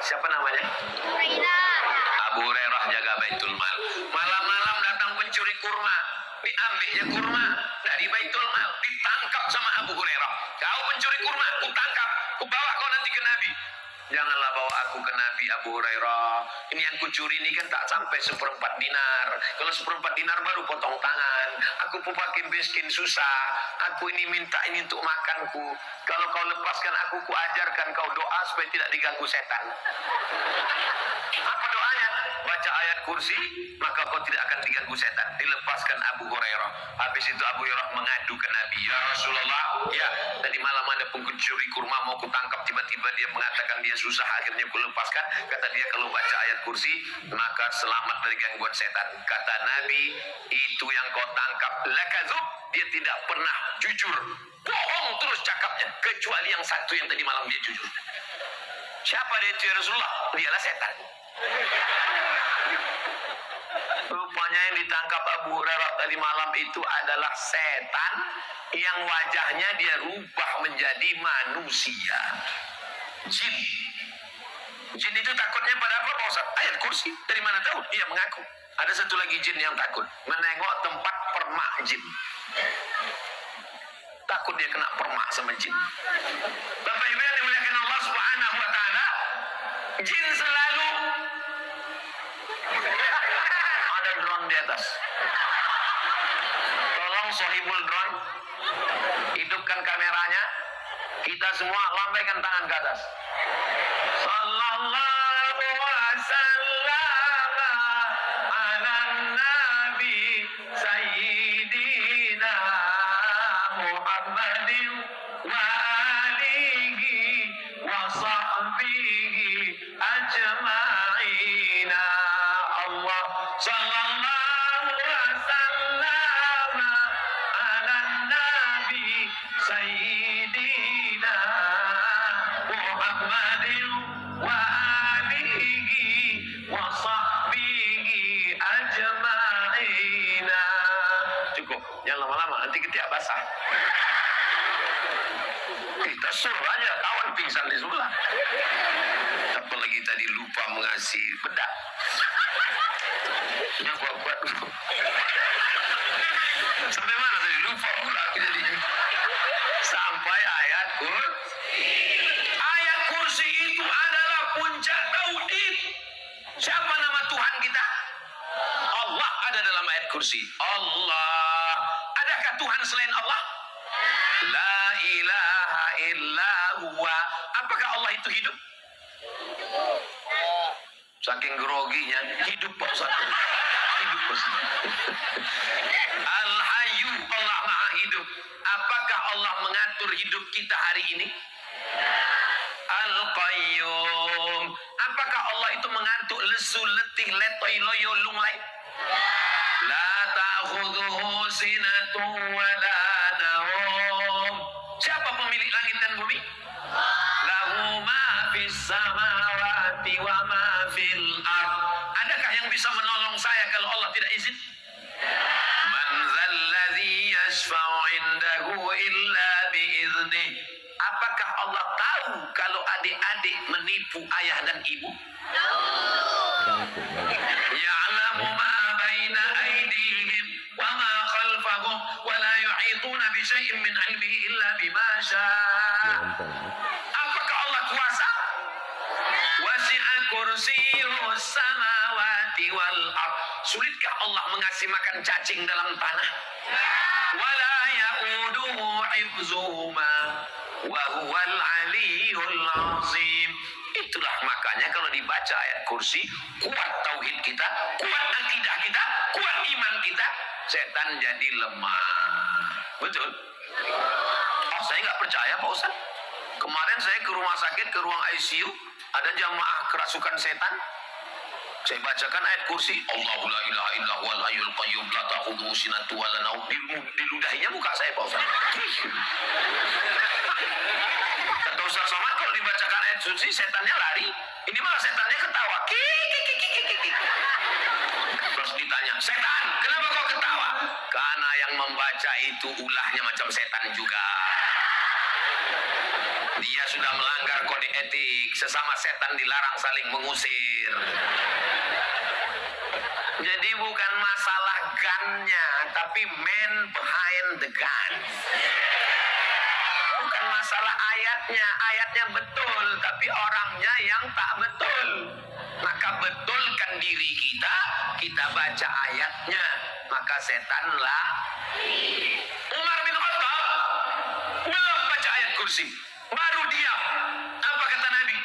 Siapa namanya? Abu Hurairah jaga Baitul Mal. Malam-malam datang pencuri kurma, diambilnya kurma dari Baitul Mal, ditangkap sama Abu Hurairah. Kau pencuri kurma, ku tangkap, ku bawa kau nanti ke Nabi. Janganlah bawa aku ke Nabi Abu Hurairah. Ini yang kucuri ini kan tak sampai 1/4 dinar. Kalau 1/4 dinar baru potong tangan. Aku pun pakai miskin susah. Aku ini minta ini untuk makanku. Kalau kau lepaskan aku, ku ajarkan kau doa supaya tidak diganggu setan. Apa doanya? Baca ayat kursi, maka kau tidak akan diganggu setan. Dilepaskan Abu Hurairah. Habis itu Abu Hurairah mengadu ke Nabi. Ya Rasulullah, ya tadi malam ada pencuri kurma mau kutangkap, tiba-tiba dia mengatakan dia susah, akhirnya ku lepaskan. Kata dia kalau baca ayat kursi, maka selamat dari gangguan setan. Kata Nabi, itu yang kau tangkap lakadzub, dia tidak pernah jujur. Bohong terus cakapnya, kecuali yang satu yang tadi malam dia jujur. Siapa dia itu ya Rasulullah? Dialah setan. Rupanya yang ditangkap Abu Hurairah tadi malam itu adalah setan yang wajahnya dia rubah menjadi manusia. Jin. Jin itu takutnya pada apa Pak Ustaz? Ayat kursi. Dari mana tahu? Dia mengaku. Ada satu lagi jin yang takut, menengok tempat permak jin. Takut dia kena permak sama jin. Bapak Ibu yang dimuliakan Allah Subhanahu wa taala, jin selalu ada drone di atas. Tolong sohibul drone, hidupkan kameranya. Kita semua lambaikan tangan ke atas. Sallallahu wasallam ala nabi sayyidina Muhammadin wa alihi wa sahbihi ajma'ina. Allah sallallahu wasallam ala nabi sayyidina Muhammadin wa alihi wa sahbihi ajma'ina. Cukup, jangan lama-lama, nanti ketiak basah. Kita suruh aja kawan pingsan di sebelah. Apalagi tadi lupa mengasih bedak. Ya buat dulu. Sampai mana tadi? Lupa pula aku jadinya. Sampai ayat ayat kursi itu adalah puncak tauhid. Siapa nama Tuhan kita? Allah ada dalam ayat kursi. Allah. Adakah Tuhan selain Allah? La ilaha illa huwa. Apakah Allah itu hidup? Saking groginya, hidup Pak Ustaz. Hidup Pak Ustaz. Al-Hayyu, Allah Maha Hidup. Apakah Allah mengatur hidup kita hari ini? Al-Qayyum. Apakah Allah itu mengantuk, lesu, letih, letoy, loyo, lunglai? La ta'khudhuhu sinatun wa la nawm. Siapa pemilik langit dan bumi? Lahu ma fis samawati wa ma fil ard. Adakah yang bisa menolong saya kalau Allah tidak izin? Man dzalladzi yashfa'u 'indahu illa bi'idznih. Apakah Allah tahu kalau adik-adik menipu ayah dan ibu? Ya'lamu ma baina aydihim wa ma khalfahum wa la yuhituna bi syai'in min 'ilmihi illa bima syaa. Apakah Allah kuasa? Wasi'a kursiyyuhu samawati wal ard. Sulitkah Allah mengasih makan cacing dalam tanah? Wala ya'uduhu hifzuhuma wa huwal aliyyul azim. Itulah makanya kalau dibaca ayat kursi, kuat tauhid kita, kuat akidah kita, kuat iman kita, setan jadi lemah. Betul? Oh, saya nggak percaya Pak Ustaz. Kemarin saya ke rumah sakit, ke ruang ICU, ada jamaah kerasukan setan. Saya bacakan ayat kursi, Allahu la ilaha illa huwal hayyul qayyum la ta'khudhuhu sinatun wa la nawm. Diludahinya muka saya Pak Ustaz. Kata Ustaz Somad, kalau dibacakan ayat kursi setannya lari, ini malah setannya ketawa. Terus ditanya, setan kenapa kau ketawa? Karena yang membaca itu ulahnya macam setan juga. Dia sudah melanggar kode etik. Sesama setan dilarang saling mengusir. Jadi bukan masalah gunnya, tapi man behind the gun. Bukan masalah ayatnya, ayatnya betul, tapi orangnya yang tak betul. Maka betulkan diri kita, kita baca ayatnya, maka setanlah. Umar bin Khattab belum baca ayat kursi, baru diam. Apa kata Nabi?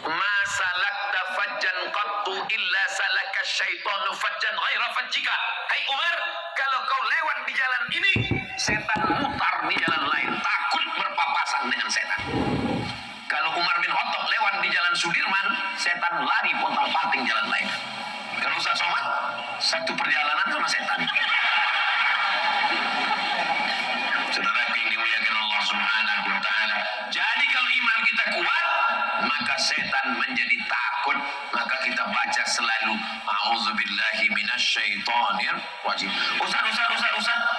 Ma salakta fajjan qattu illa salaka syaitanu fajjan ghaira fajjika. Hai Umar, kalau kau lewat di jalan ini, setan mutar di jalan lain, takut berpapasan dengan setan. Kalau Umar bin Khattab lewat di jalan Sudirman, setan lari pontang-panting jalan lain. Kalau Ustaz Somad, satu perjalanan sama setan. Saudara yang dimuliakan Allah Subhanahu wa taala. Jadi kalau iman kita kuat, maka setan menjadi takut. Maka kita baca selalu a'udzubillahi minasyaitonir rajim. Ustaz,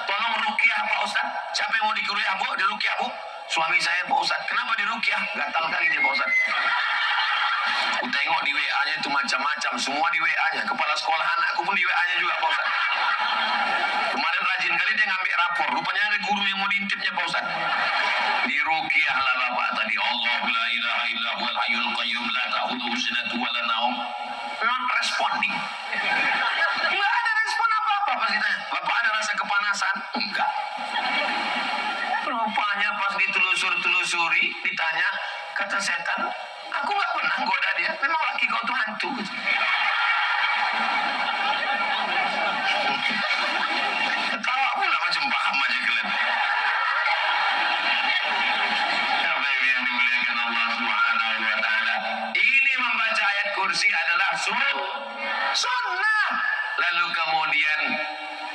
tolong ruqyah Pak Ustaz. Siapa yang mau diruqyah Bu? Diruqyah Bu? Suami saya Pak Ustaz. Kenapa diruqyah? Gatal kali dia Pak Ustaz. Aku tengok di WA-nya itu macam-macam, semua di WA-nya. Kepala sekolah anakku pun di WA-nya juga Pak Ustaz. Kemarin rajin kali dia ngambil rapor, rupanya ada guru yang mau diintipnya Pak Ustaz. Diruqyahlah Bapak tadi. Allah la ilaha illa huwal hayyul qayyum la ta'khudhuhu sinatun wa la naum. Not responding. Enggak ada respon apa-apa pas ditanya. Bapak ada rasa kepanasan? Enggak. Rupanya pas ditelusuri, ditanya, kata setan, aku nggak pernah goda dia. Memang laki kau tuh hantu. Ketawa pula macam paham aja kalian. Apa yang dimuliakan Allah Subhanahu wa taala. Ini membaca ayat kursi adalah sunnah. Lalu kemudian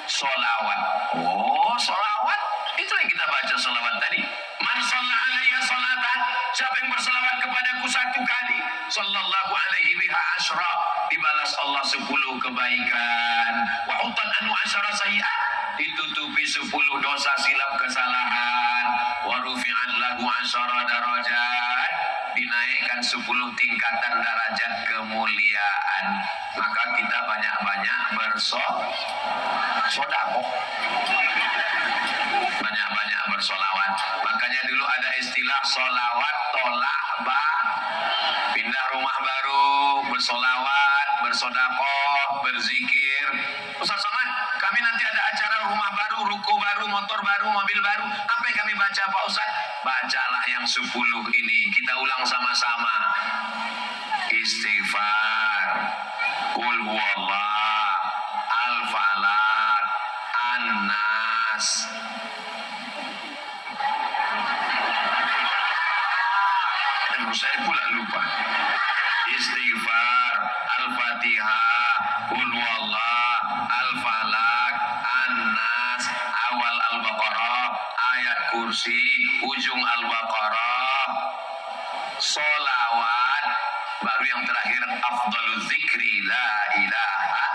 sholawat. Oh, sholawat. Itu yang kita baca sholawat tadi. Man shalla alayya sholatan. Siapa yang berselawat kepadaku satu kali, sallallahu alaihi biha asyra, dibalas Allah 10 kebaikan. Wa hutan anu asyara sayyi'at, ditutupi 10 dosa silap kesalahan. Wa rufi'an lahu asyara darajat, dinaikkan 10 tingkatan derajat kemuliaan. Maka kita banyak-banyak bersedekah. Banyak-banyak bersolawat. Makanya dulu ada istilah solawat tolak pindah rumah baru, bersolawat, bersodakoh, berzikir. Ustaz Somad, kami nanti ada acara rumah baru, ruko baru, motor baru, mobil baru. Apa yang kami baca Pak Ustaz? Bacalah yang 10 ini. Kita ulang sama-sama. Istighfar, Qul huwallah, Al-Falaq, An-Nas. Saya pula lupa. Istighfar, Al-Fatihah, Qul huwallah, Al-Falaq, An-Nas, awal Al-Baqarah, ayat kursi, ujung Al-Baqarah, solawat, baru yang terakhir afdalul zikri la ilaha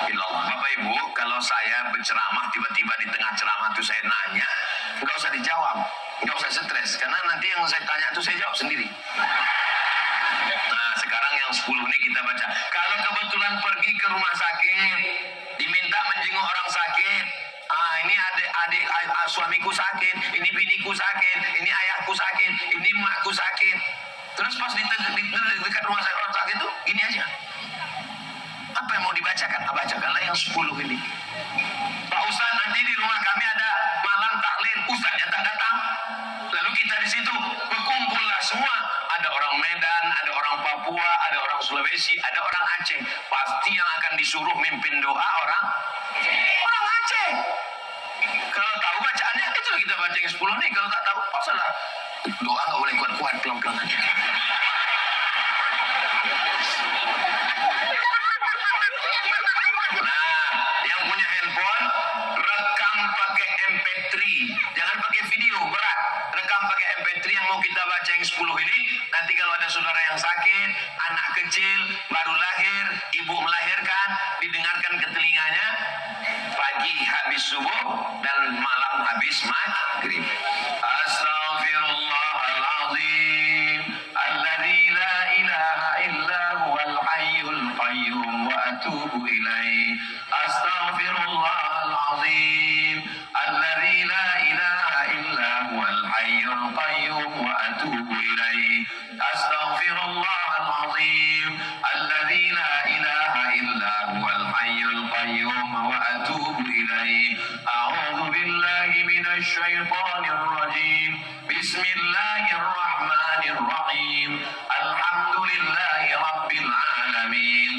illallah. Bapak Ibu, kalau saya berceramah tiba-tiba di tengah ceramah itu saya nanya, nggak usah dijawab, nggak usah stres, karena nanti yang saya tanya itu saya jawab sendiri. Nah, sekarang yang 10 ini kita baca. Kalau kebetulan pergi ke rumah sakit, diminta menjenguk orang sakit. Ini adik suamiku sakit, ini biniku sakit, ini ayahku sakit, ini emakku sakit. Terus pas di dekat rumah sakit orang sakit itu, gini aja. Apa yang mau dibacakan? Bacakanlah yang 10 ini. Pak Ustaz, nanti di rumah kami ada malam taklim, Ustaznya tak datang. Lalu kita di situ berkumpullah semua. Ada orang Medan, ada orang Papua, ada orang Sulawesi, ada orang Aceh. Pasti yang akan disuruh mimpin doa orang Aceh. Kalau tahu bacaannya, itu kita baca yang 10 nih. Kalau tak tahu, pasalah. Doa nggak boleh kuat-kuat, pelan-pelan aja. Nah, yang punya handphone, rekam pakai MP3. Jangan pakai video, berat. Rekam pakai MP3 yang mau kita baca yang 10 ini. Nanti kalau ada saudara yang sakit, anak kecil, baru lahir, ibu melahirkan, didengarkan ke telinganya. Pagi habis subuh dan malam habis maghrib. Astaghfirullahaladzim. أستغفر الله العظيم الذي لا إله إلا هو الحي القيوم وأتوب إليه. أعوذ بالله من الشيطان الرجيم. بسم الله الرحمن الرحيم. الحمد لله رب العالمين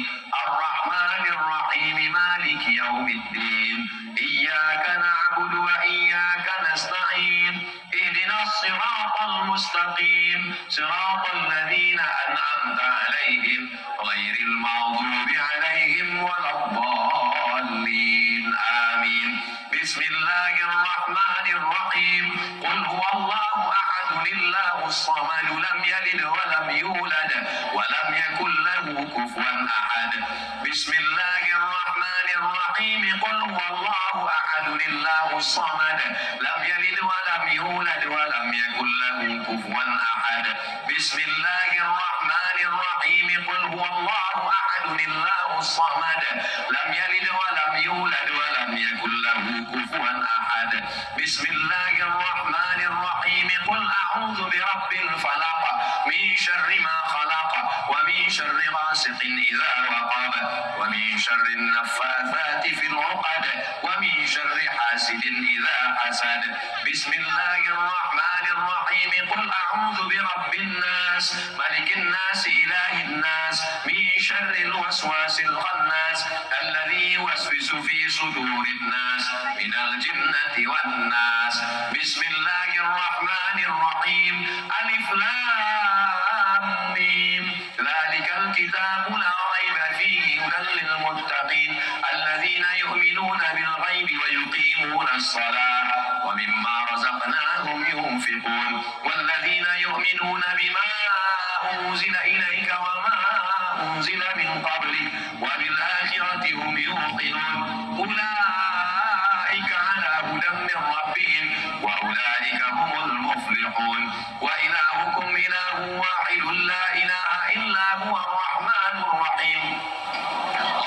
الرحمن الرحيم مالك يوم الدين. إياك نعبد وإياك نستعين. اهدنا الصراط المستقيم صراط الذين أنعمت عليهم غير المغضوب عليهم ولا الضالين آمين. بسم الله الرحمن الرحيم. قل هو الله أحد الله الصمد لم يلد ولم يولد ولم يكن له كفوا أحد. بسم الله الرحمن الرحيم. قل هو الله أحد الله الصمد لم يلد ولم يولد ولم يكن له كفوا أحد. بسم الله الرحمن الرحيم. قل هو الله أحد الله الصمد لم يلد ولم يولد ولم يكن له كفوا أحد. بسم الله الرحمن الرحيم. قل أعوذ برب الفلق من شر ما خلق ومن شر غاسق إذا وقب ومن شر النفاثات في العقد ومن شر حاسد إذا حسد. بسم الله الرحمن الرحيم. قل أعوذ برب الناس ملك الناس إله الناس من شر الوسواس الخناس الذي يوسوس في صدور الناس من الجنة والناس. بسم الله الرحمن الرحيم. ألف لام ميم. ذلك الكتاب لا ريب فيه هدى للمتقين الذين يؤمنون بالغيب ويقيمون الصلاة ومما رزقناهم ينفقون والذين يؤمنون بما أنزل إليك وما أنزل من قبلك وبالآخرة هم يوقنون أولئك على هدى من ربهم وأولئك هم المفلحون. وإلهكم إله واحد لا إله إلا هو الرحمن الرحيم.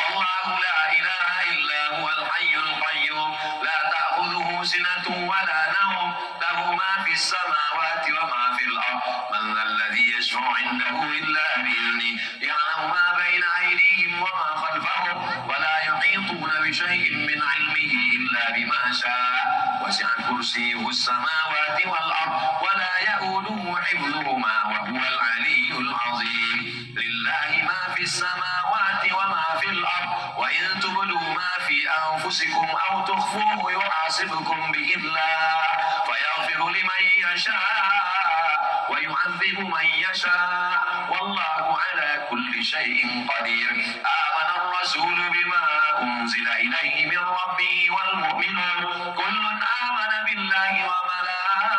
الله لا إله إلا هو الحي القيوم لا تأخذه سنة ولا نوم له ما في السماوات وما في الأرض. من ذا الذي يشفع عنده إلا بإذنه يعلم ما بين أيديهم وما خلفهم ولا يحيطون بشيء من علمه إلا بما شاء. وسع كرسيه السماوات والأرض ولا يؤوده حفظهما وهو العلي العظيم. لله ما في السماوات وما في الأرض وإن تبدوا ما في أنفسكم أو تخفوه يحاسبكم به الله فيغفر لمن يشاء ويعذب من يشاء والله على كل شيء قدير. آمن الرسول بما أنزل إليه من ربه والمؤمنون كل آمن بالله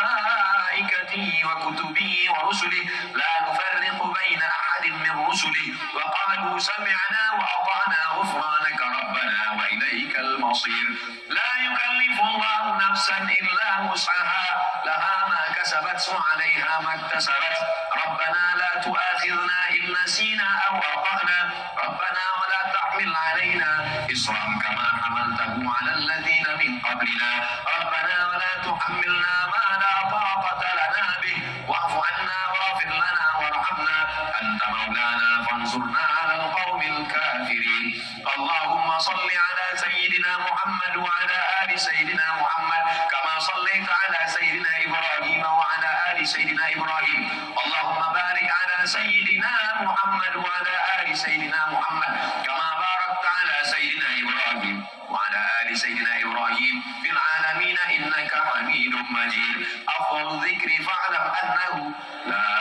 وملائكته وكتبه ورسله لا نفرق بين أحد من رسله وقالوا سمعنا وأطعنا غفرانك ربنا وإليك المصير. لا يكلف الله نفسا إلا وسعها لها ما كسبت وعليها ما اكتسبت. ربنا لا تؤاخذنا إن نسينا أو أخطأنا ربنا ولا تحمل علينا إصرا كما حملته على الذين من قبلنا ربنا ولا تحملنا ما لا طاقة لنا به واعف عنا واغفر لنا وارحمنا أنت مولانا فانصرنا على القوم الكافرين. اللهم صل على سيدنا محمد وعلى آل سيدنا محمد كما صليت على سيدنا إبراهيم وعلى آل سيدنا إبراهيم. اللهم بارك على سيدنا محمد وعلى آل سيدنا محمد كما باركت على سيدنا إبراهيم وعلى آل سيدنا إبراهيم في العالمين إنك حميد مجيد. أفضل الذكر فاعلم أنه لا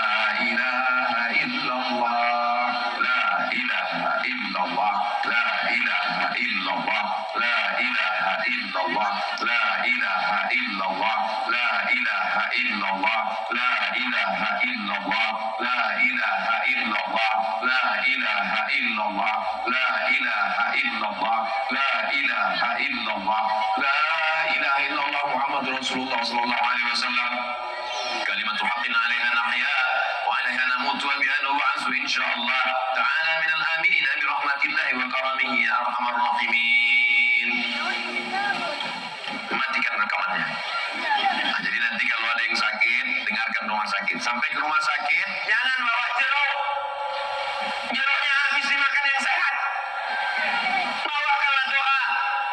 إله إلا الله لا إله إلا الله لا إله إلا الله لا إله إلا الله لا إله إلا الله لا إله إلا الله لا إله إلا الله لا إله إلا الله لا إله إلا الله لا إله إلا الله لا إله إلا الله لا إله إلا الله محمد رسول الله صلى الله عليه وسلم. كلمة حق عليها نحيا وعليها نموت وبها نبعث إن شاء الله تعالى من الآمنين برحمة الله وكرمه يا أرحم الراحمين. matikan rekamannya. Nah, jadi nanti kalau ada yang sakit, dengarkan rumah sakit. Sampai ke rumah sakit, jangan bawa jeruk. Jeruknya habis dimakan yang sehat. Bawakanlah doa.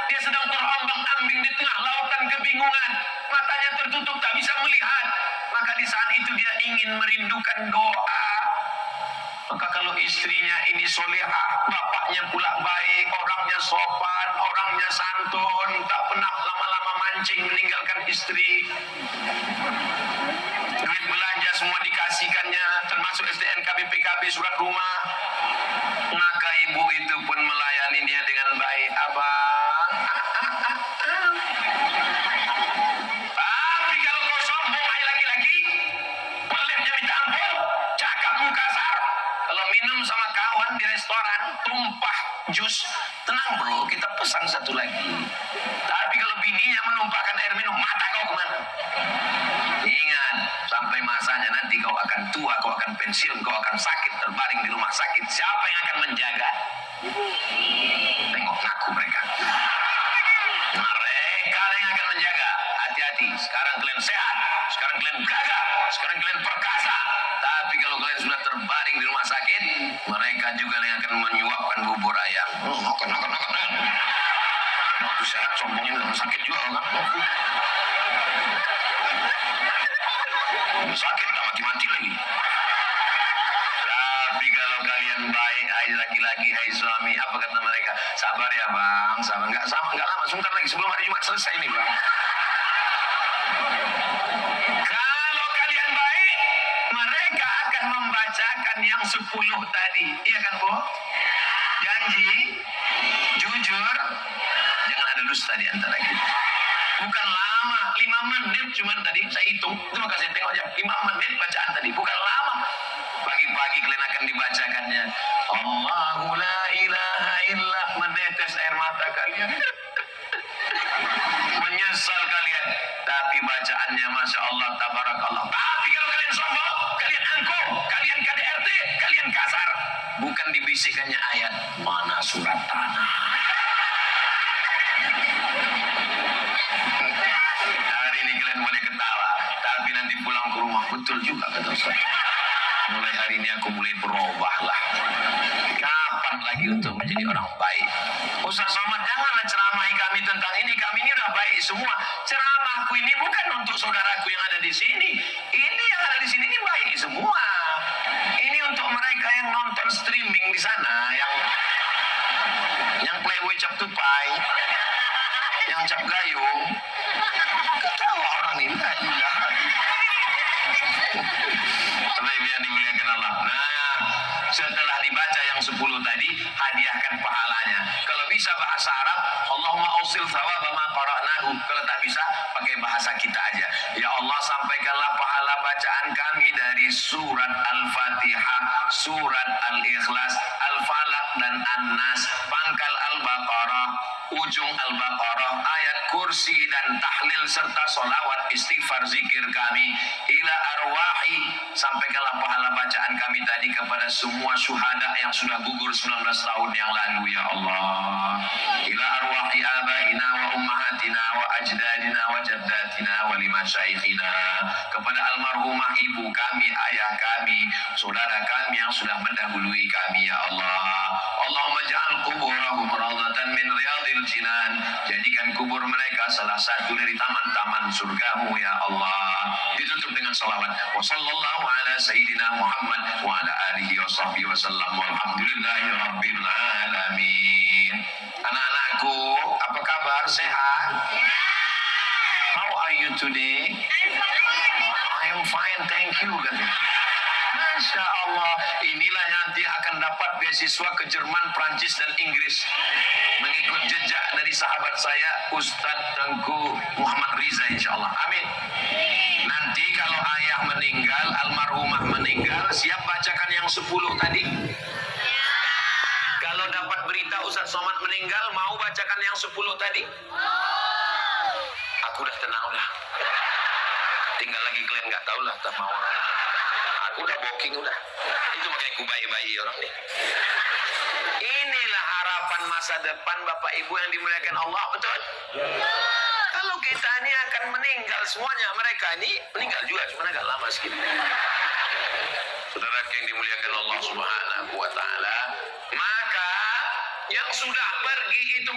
Dia sedang terombang-ambing di tengah lautan kebingungan. Matanya tertutup, tak bisa melihat. Maka di saat itu dia ingin merindukan doa. Maka kalau istrinya ini solehah, bapaknya pula baik, orangnya sopan, orangnya santun, tak pernah lama-lama mancing meninggalkan istri. Duit belanja semua dikasihkannya, termasuk SDNK, BPKB, surat rumah. Maka ibu itu pun melayani dia dengan baik. Abang, tapi kalau kau sombong, hai laki-laki, peletnya minta ampun, cakapmu kasar. Kalau minum sama kawan di restoran, tumpah jus, tenang bro, kita pesan satu lagi. Tapi kalau bininya menumpahkan air minum, mata kau kemana? Ingat, sampai masanya nanti kau akan tua, kau akan pensiun, kau akan sakit, terbaring di rumah sakit. Siapa yang akan menjaga? Tengok ngaku mereka. Mereka yang akan menjaga. Hati-hati, sekarang kalian sehat, sekarang kalian gagah, sekarang kalian perkasa. Tapi kalau kalian sudah terbaring di rumah sakit, mereka juga yang akan menyuapkan bubur ayam. Makan. Waktu sehat sombongin dalam sakit juga kan? Sakit tak mati-mati lagi. Tapi kalau kalian baik, hai laki-laki, hai suami, apa kata mereka? Sabar ya bang, sabar. Enggak lama, sebentar lagi sebelum hari Jumat selesai ini bang. Kalau kalian baik, mereka akan membacakan yang 10 tadi. Iya kan Bu? Janji, jujur, jangan ada dusta di antara kita. Bukan lama, 5 menit cuman tadi saya hitung. Terima kasih, tengok aja, 5 menit bacaan tadi. Bukan lama. Pagi-pagi kalian akan dibacakannya. Allahu la ilaha illa, menetes air mata kalian. Menyesal kalian. Tapi bacaannya Masya Allah, tabarakallah. Tapi kalau kalian sombong, kalian angkuh, kalian KDRT, kalian kasar. Bukan dibisikannya ayat. Mana surat tanah? Hari ini kalian boleh ketawa, tapi nanti pulang ke rumah betul juga kata Ustaz. Mulai hari ini aku mulai berubahlah. Kapan lagi untuk menjadi orang baik? Ustaz Somad, janganlah ceramahi kami tentang ini. Kami ini udah baik semua. Ceramahku ini bukan untuk saudaraku yang ada di sini. Ini yang ada di sini ini baik semua. Ini untuk mereka yang nonton streaming di sana, yang playboy cap tupai, yang cap gayung. Ketawa orang ini lah. Tapi yang dimuliakan Allah. Nah, setelah dibaca yang 10 tadi, hadiahkan pahalanya. Kalau bisa bahasa Arab, Allahumma ausil thawaba ma qara'nahu. Kalau tak bisa, pakai bahasa kita aja. Ya Allah, sampaikanlah pahala bacaan kami dari surat Al-Fatihah, surat Al-Ikhlas, Al-Falaq dan An-Nas, pangkal Al-Baqarah, ujung Al-Baqarah, ayat kursi dan tahlil serta solawat istighfar zikir kami ila arwahi. Sampaikanlah pahala bacaan kami tadi kepada semua syuhada yang sudah gugur 19 tahun yang lalu ya Allah. Ila arwahi abaina wa ummahatina wa ajdadina wa jaddatina wa limasyaikhina. Kepada almarhumah ibu kami, ayah kami, saudara kami yang sudah mendahului kami ya Allah. Allahumma ja'al kuburahum rawdatan min riyadil jinan. Jadikan kubur mereka salah satu dari taman-taman surgamu ya Allah. Ditutup dengan salawat. Wa sallallahu ala sayyidina Muhammad wa ala alihi wa sahbihi wa sallam. Walhamdulillahi rabbil alamin. Anak-anakku, apa kabar? Sehat? How are you today? I am fine, thank you. Masya Allah, inilah yang nanti akan dapat beasiswa ke Jerman, Prancis, dan Inggris. Mengikut jejak dari sahabat saya, Ustadz Tengku Muhammad Riza, insya Allah. Amin. Nanti kalau ayah meninggal, almarhumah meninggal, siap bacakan yang 10 tadi? Kalau dapat berita Ustadz Somad meninggal, mau bacakan yang 10 tadi? Aku udah tenang udah. Tinggal lagi kalian nggak tahu lah, tak mau. Aku udah booking udah. Itu makanya ku bayi-bayi orang nih. Inilah harapan masa depan Bapak Ibu yang dimuliakan Allah, betul? Kalau kita ini akan meninggal semuanya, mereka ini meninggal juga, cuma agak lama sedikit. Saudara yang dimuliakan Allah Subhanahu wa Ta'ala, maka yang sudah pergi itu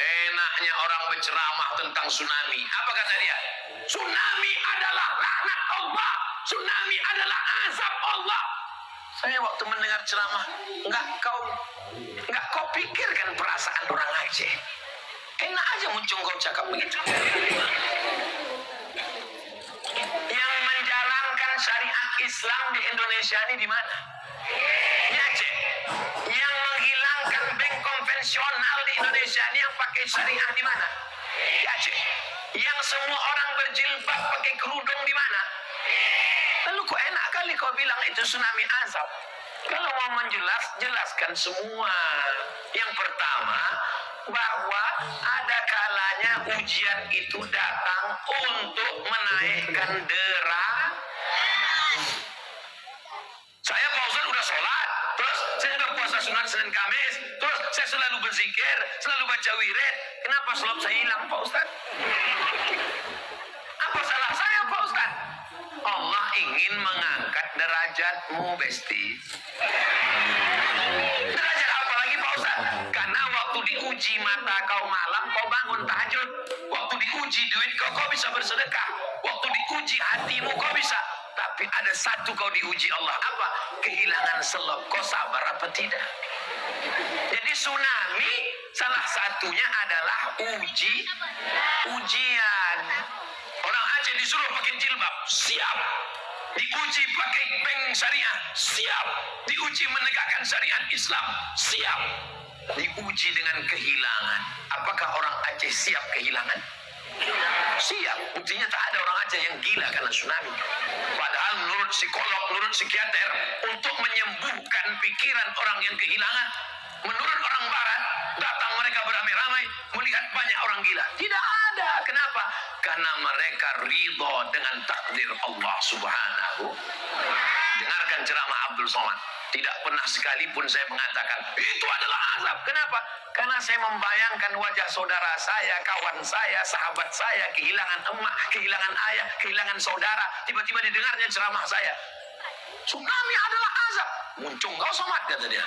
enaknya orang berceramah tentang tsunami. Apa kata dia? Tsunami adalah laknat Allah. Tsunami adalah azab Allah. Saya waktu mendengar ceramah, enggak kau pikirkan perasaan orang Aceh. Enak aja muncul kau cakap begitu. Yang menjalankan syariat Islam di Indonesia ini di mana? Di Aceh. Yang menghilangkan bank konvensional di Indonesia ini yang pakai syariat di mana? Di Aceh. Yang semua orang berjilbab pakai kerudung di mana? Lalu kok enak kali kau bilang itu tsunami azab? Kalau mau jelaskan semua. Yang pertama, bahwa ada kalanya ujian itu datang untuk menaikkan derajat. Saya Pak Ustaz udah sholat, terus saya udah puasa sunat Senin Kamis, terus saya selalu berzikir, selalu baca wirid. Kenapa slop saya hilang Pak Ustaz? Apa salah saya Pak Ustaz? Allah ingin mengangkat derajatmu, Besti. Derajat apa lagi Pak Ustaz? Karena waktu diuji mata kau malam, kau bangun tahajud. Waktu diuji duit kau bisa bersedekah. Waktu diuji hatimu kau bisa. Tapi ada satu kau diuji Allah. Apa? Kehilangan selop. Kau sabar apa tidak? Jadi tsunami salah satunya adalah ujian. Orang Aceh disuruh pakai jilbab, siap. Diuji pakai bank syariah, siap. Diuji menegakkan syariat Islam, siap. Diuji dengan kehilangan. Apakah orang Aceh siap kehilangan? Siap. Buktinya tak ada orang Aceh yang gila karena tsunami. Padahal menurut psikolog, menurut psikiater, untuk menyembuhkan pikiran orang yang kehilangan, menurut orang Barat, datang mereka beramai-ramai melihat banyak orang gila. Tidak ada. Kenapa? Karena mereka ridho dengan takdir Allah Subhanahu. Dengarkan ceramah Abdul Somad. Tidak pernah sekalipun saya mengatakan itu adalah azab. Kenapa? Karena saya membayangkan wajah saudara saya, kawan saya, sahabat saya, kehilangan emak, kehilangan ayah, kehilangan saudara. Tiba-tiba didengarnya ceramah saya. Tsunami adalah azab. Muncul kau Somad, kata dia.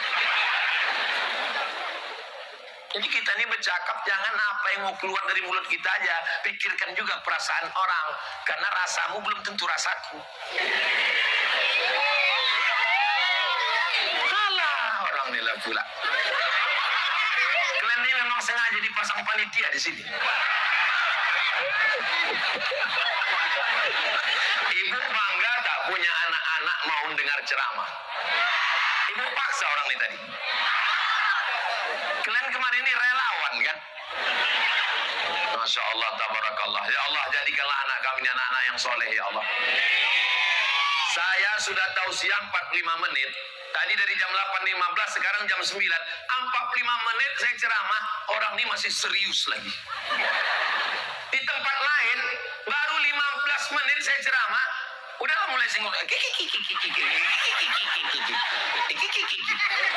Jadi kita ini bercakap jangan apa yang mau keluar dari mulut kita aja. Pikirkan juga perasaan orang. Karena rasamu belum tentu rasaku. Alah, orang nila pula. Kalian ini memang sengaja dipasang panitia di sini. Ibu bangga tak punya anak-anak mau dengar ceramah. Ibu paksa orang ini tadi. Kalian kemarin ini relawan kan? Masya Allah, tabarakallah. Ya Allah, jadikanlah anak kami ini anak-anak yang soleh ya Allah. Saya sudah tahu siang 45 menit. Tadi dari jam 8.15, sekarang jam 9. 45 menit saya ceramah, orang ini masih serius lagi. Di tempat lain, baru 15 menit saya ceramah, udah mulai singgung.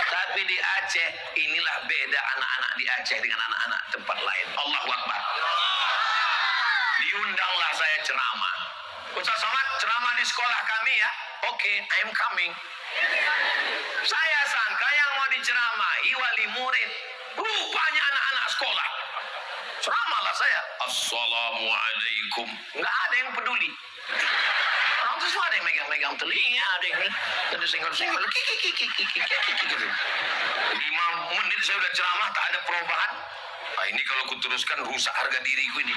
Tapi di Aceh, inilah beda anak-anak di Aceh dengan anak-anak tempat lain. Allahu Akbar. Diundanglah saya ceramah. Ustaz Somad, ceramah di sekolah kami ya. Oke, I am coming. Saya sangka yang mau diceramahi wali murid. Rupanya anak-anak sekolah. Ceramahlah saya. Assalamualaikum. Nggak ada yang peduli. Orang itu semua ada yang megang-megang telinga, ada yang senggol-senggol. 5 menit saya udah ceramah, tak ada perubahan. Nah, ini kalau kuteruskan rusak harga diriku ini.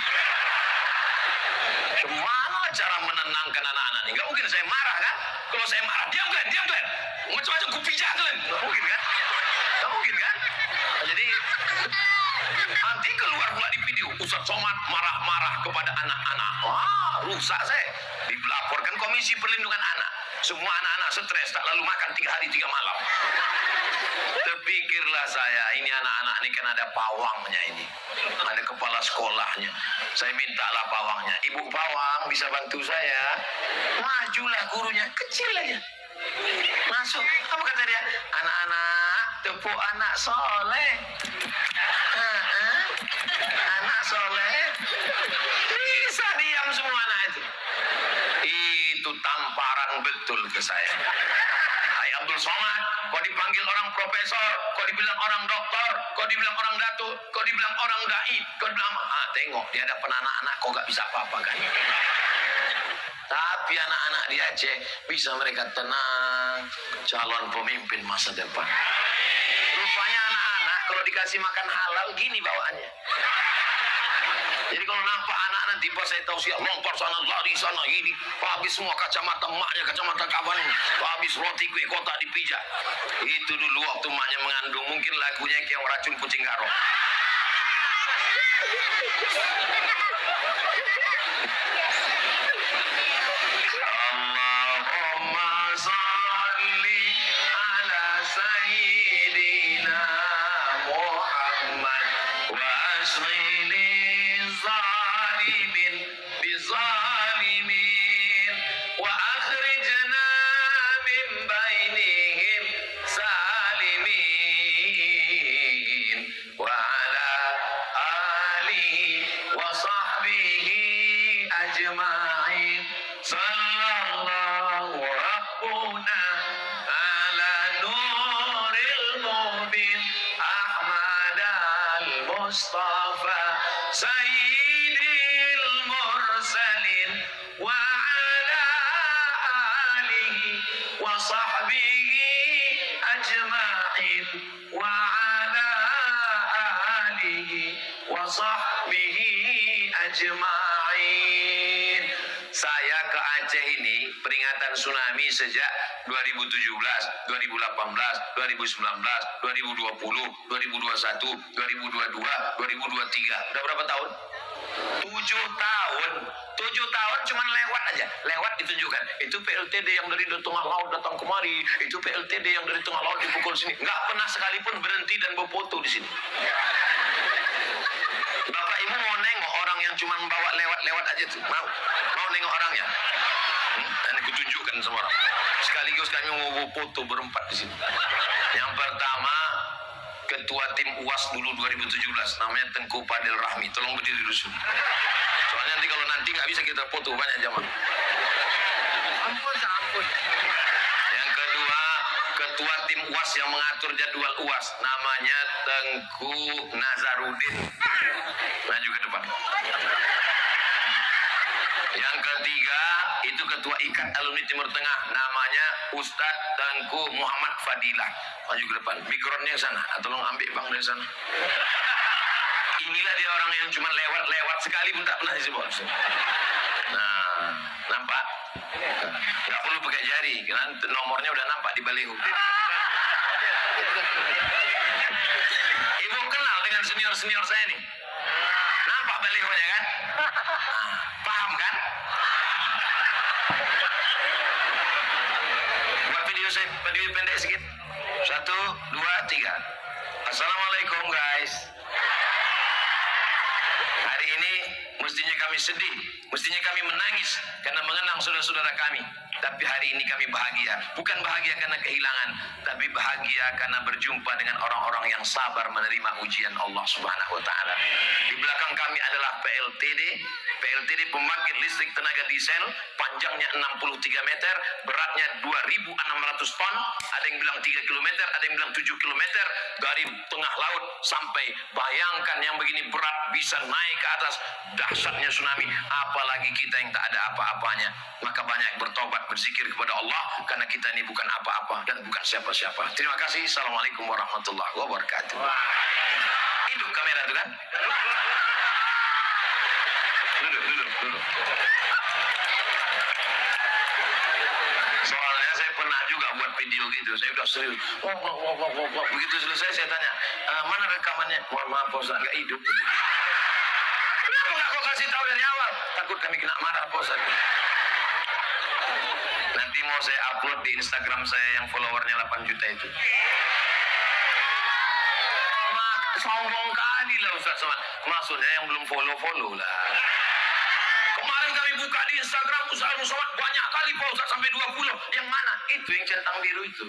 Gimana cara menenangkan anak-anak ini? Gak mungkin saya marah kan? Kalau saya marah, diam kalian. Macam-macam kupijak kalian. Gak mungkin kan? Jadi nanti keluar pula di video Ustaz Somad marah-marah kepada anak-anak. Wah, rusak saya. Dilaporkan Komisi Perlindungan Anak. Semua anak-anak stres, tak lalu makan 3 hari 3 malam. Terpikirlah saya, ini anak-anak ini kan ada pawangnya ini. Ada kepala sekolahnya. Saya mintalah pawangnya. Ibu pawang bisa bantu saya? Majulah gurunya, kecil aja. Masuk. Apa kata dia? Anak-anak, tepuk anak soleh. Anak soleh bisa diam semua anak itu. Itu tamparan betul ke saya. Hai Abdul Somad, kau dipanggil orang profesor, kau dibilang orang doktor, kau dibilang orang datuk, kau dibilang orang dai, kau dibilang tengok di hadapan anak-anak kau gak bisa apa-apa kan. Tapi anak-anak di Aceh bisa mereka tenang, calon pemimpin masa depan. Rupanya anak-anak kalau dikasih makan halal gini bawaannya. Jadi kalau nampak anak nanti pas saya tahu siap lompat sana lari sana ini, habis semua kacamata emaknya, kacamata kawannya, habis roti kue kotak dipijak. Itu dulu waktu emaknya mengandung, mungkin lagunya kayak racun kucing karo. Allahumma sholli ala sayyidina Muhammad wa asghili zalimin bizalimin wa akhrijna min bainihim salimin wa ala alihi wa sahbihi ajma'in sallallahu rabbuna ala nuril mubin Ahmad al-Mustafa sayyidil mursalin wa ala alihi wa sahbihi ajma'in wa ala alihi wa sahbihi ajma'in. Saya ke Aceh ini peringatan tsunami sejak 2017, 2018, 2019, 2020, 2021, 2022, 2023. Udah berapa tahun? 7 tahun. 7 tahun cuman lewat aja. Lewat ditunjukkan. Itu PLTD yang dari tengah laut datang kemari. Itu PLTD yang dari tengah laut dipukul sini. Nggak pernah sekalipun berhenti dan berfoto di sini. Bapak Ibu mau nengok orang yang cuma bawa lewat-lewat aja tuh? Mau nengok orangnya? Dan aku tunjukkan semua orang. Sekaligus kami mau foto berempat di sini. Yang pertama, ketua tim UAS dulu 2017, namanya Tengku Padil Rahmi. Tolong berdiri dulu. Soalnya nanti nggak bisa kita foto banyak jamaah. Ampun. Yang kedua, ketua tim UAS yang mengatur jadwal UAS, namanya Tengku Nazarudin. Maju ke depan. Yang ketiga, itu ketua Ikat Alumni Timur Tengah, namanya Ustadz Tengku Muhammad Fadilah. Maju ke depan. Mikronnya sana, tolong ambil bang dari sana. Inilah dia orang yang cuma lewat sekali pun tak pernah disebut. Nah, nampak? Nggak perlu pakai jari, karena nomornya udah nampak di baliho. Ibu kenal dengan senior-senior saya nih? Nampak balihonya kan? Nah, paham kan? Buat video pendek sedikit. 1, 2, 3. Assalamualaikum guys. Hari ini mestinya kami sedih, mestinya kami menangis karena mengenang saudara-saudara kami. Tapi hari ini kami bahagia. Bukan bahagia karena kehilangan, tapi bahagia karena berjumpa dengan orang-orang yang sabar menerima ujian Allah Subhanahu wa taala. Di belakang kami adalah PLTD pembangkit listrik tenaga diesel, panjangnya 63 meter, beratnya 2.600 ton, ada yang bilang 3 km, ada yang bilang 7 km, dari tengah laut sampai, bayangkan yang begini berat bisa naik ke atas. Dahsyatnya tsunami, apalagi kita yang tak ada apa-apanya. Maka banyak bertobat, berzikir kepada Allah, karena kita ini bukan apa-apa dan bukan siapa-siapa. Terima kasih. Assalamualaikum warahmatullahi wabarakatuh. Hidup kamera itu kan? Duduk. Soalnya saya pernah juga buat video gitu. Saya udah serius. Begitu selesai saya tanya, mana rekamannya? Mohon maaf Pak Ustaz, nggak hidup. Kenapa nggak kau kasih tahu dari awal? Takut kami kena marah Pak Ustaz. Nanti mau saya upload di Instagram saya yang followernya 8 juta itu. Sombong kali lah Ustaz Somad. Maksudnya yang belum follow lah. Kemarin kami buka di Instagram Ustaz Somad banyak kali Pak Ustaz, sampai 20. Yang mana? Itu yang centang biru itu.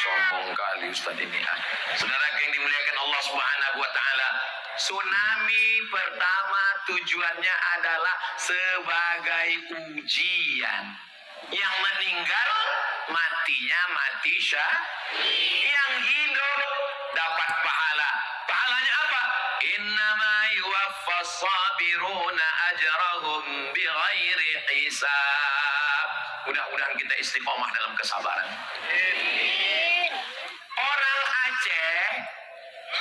Sombong kali Ustaz ini. Saudara yang dimuliakan Allah Subhanahu wa taala, tsunami pertama tujuannya adalah sebagai ujian. Yang meninggal matinya mati syahid, yang hidup dapat pahala. Pahalanya apa? Innama yuwaffas sabiruna ajrahum bighairi hisab. Mudah-mudahan kita istiqomah dalam kesabaran. Orang Aceh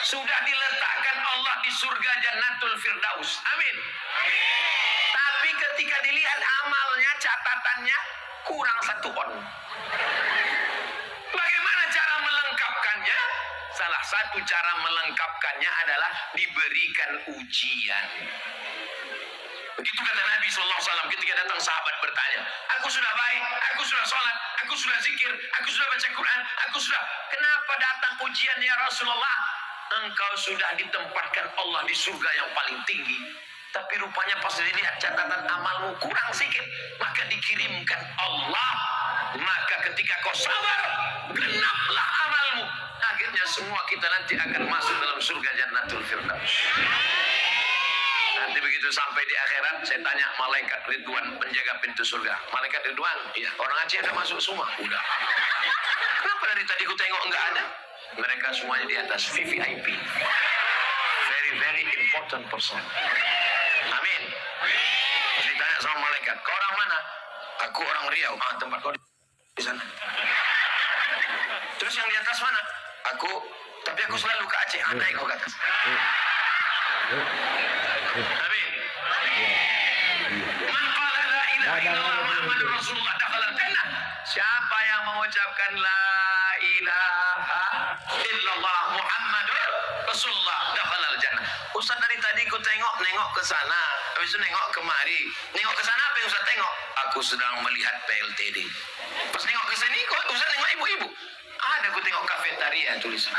sudah diletakkan Allah di surga Jannatul Firdaus. Amin. Tapi ketika dilihat amalnya, catatannya kurang 1 on. Bagaimana cara melengkapkannya? Salah satu cara melengkapkannya adalah diberikan ujian. Begitu kata Nabi SAW ketika datang sahabat bertanya, aku sudah baik, aku sudah sholat, aku sudah zikir, aku sudah baca Quran, aku sudah. Kenapa datang ujian ya Rasulullah? Engkau sudah ditempatkan Allah di surga yang paling tinggi. Tapi rupanya pas dilihat catatan amalmu kurang sedikit, maka dikirimkan Allah. Maka ketika kau sabar, genaplah amalmu. Akhirnya semua kita nanti akan masuk dalam surga Jannatul Firdaus. Nanti begitu sampai di akhirat, saya tanya malaikat Ridwan penjaga pintu surga. Malaikat Ridwan, iya, orang Aceh ada masuk semua? Udah. Kenapa dari tadi ku tengok enggak ada? Mereka semuanya di atas VVIP. Very, very important person. Amin. Ditanya sama malaikat, kau orang mana? Aku orang Riau. Ah, tempat kau di sana. Terus yang di atas mana? Aku, tapi aku selalu ke Aceh. Ada yang kau ke atas. Amin. Man qala la ilaha illallah Muhammadur Rasulullah dakhala jannah. Siapa yang mengucapkan la ilaha illallah Muhammadur Rasulullah dakhala jannah. Ustaz dari tadi ku nengok ke sana, habis itu nengok kemari. Nengok ke sana apa yang Ustaz tengok? Aku sedang melihat PLTD. Pas nengok ke sini, Ustaz nengok ibu-ibu. Ada ku tengok kafetaria tulisan.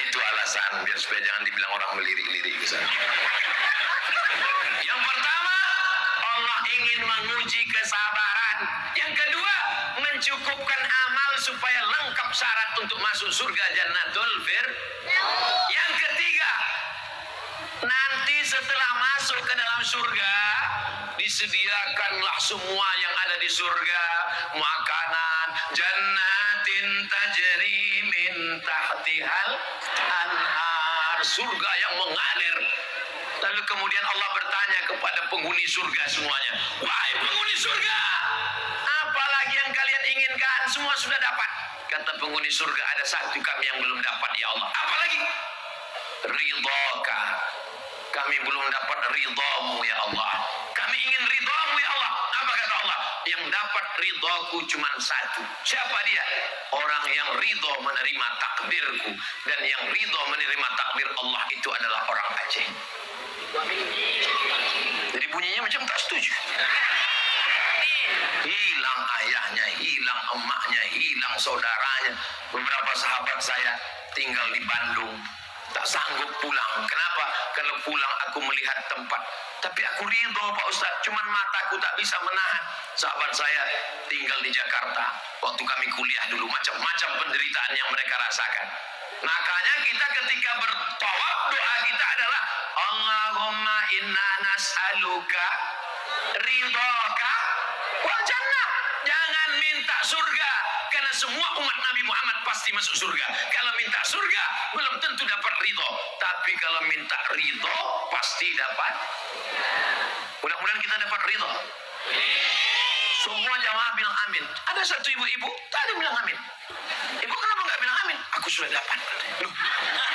Itu alasan biar supaya jangan dibilang orang melirik-lirik ke sana. Yang pertama, Allah ingin menguji kesabaran. Yang kedua, mencukupkan amal supaya lengkap syarat untuk masuk surga Jannatul Firdaus. Yang ketiga, nanti setelah masuk ke dalam surga, disediakanlah semua yang ada di surga, makanan, jannatin tajri min tahtihal anhar, surga yang mengalir. Lalu kemudian Allah bertanya kepada penghuni surga semuanya, wahai penghuni surga, apa lagi yang kalian inginkan? Semua sudah dapat. Kata penghuni surga, ada satu kami yang belum dapat ya Allah. Apa lagi? Ridhoka. Kami belum dapat ridhamu ya Allah. Kami ingin ridhamu ya Allah. Apa kata Allah? Yang dapat ridhaku cuma satu. Siapa dia? Orang yang ridho menerima takdirku. Dan yang ridho menerima takdir Allah itu adalah orang Aceh. Jadi bunyinya macam tak setuju. Hilang ayahnya, hilang emaknya, hilang saudaranya. Beberapa sahabat saya tinggal di Bandung, tak sanggup pulang. Kenapa? Kalau pulang aku melihat tempat, tapi aku ridho Pak Ustaz, cuman mataku tak bisa menahan. Sahabat saya tinggal di Jakarta, waktu kami kuliah dulu, macam-macam penderitaan yang mereka rasakan. Makanya kita ketika bertawaf, doa kita adalah Allahumma inna nas'aluka ridhoka wal jannah. Jangan minta surga, karena semua umat Nabi Muhammad pasti masuk surga. Kalau minta surga belum tentu dapat ridho, tapi kalau minta ridho pasti dapat. Mudah-mudahan kita dapat ridho. Semua jamaah bilang amin. Ada satu ibu-ibu tadi bilang amin. Ibu kenapa nggak bilang amin? Aku sudah dapat. Loh,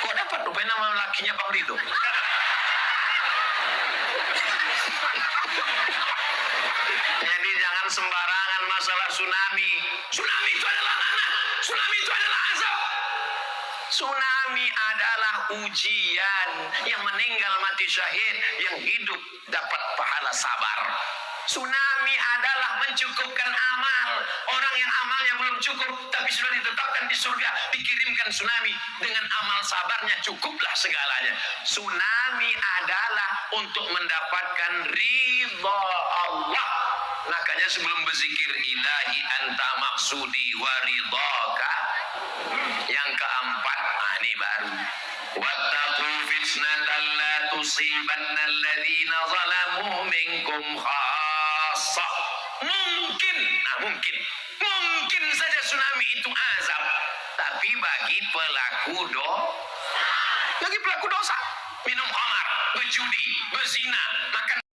kok dapat? Rupanya nama lakinya Bang Ridho. Jadi jangan sembarangan masalah tsunami. Tsunami itu adalah lanah. Tsunami itu adalah azab. Tsunami adalah ujian. Yang meninggal mati syahid, yang hidup dapat pahala sabar. Tsunami adalah mencukupkan amal. Orang yang amalnya belum cukup tapi sudah ditetapkan di surga, dikirimkan tsunami dengan amal sabarnya, cukuplah segalanya. Tsunami adalah untuk mendapatkan ridha Allah. Makanya sebelum berzikir ilahi anta maksudi waridhaka, yang keempat, nah ini baru, wattaqu fitnatan la tusibanna alladhina zalamu minkum khassah. Mungkin saja tsunami itu azab, tapi bagi pelaku dosa, minum khamar, berjudi, berzina, makan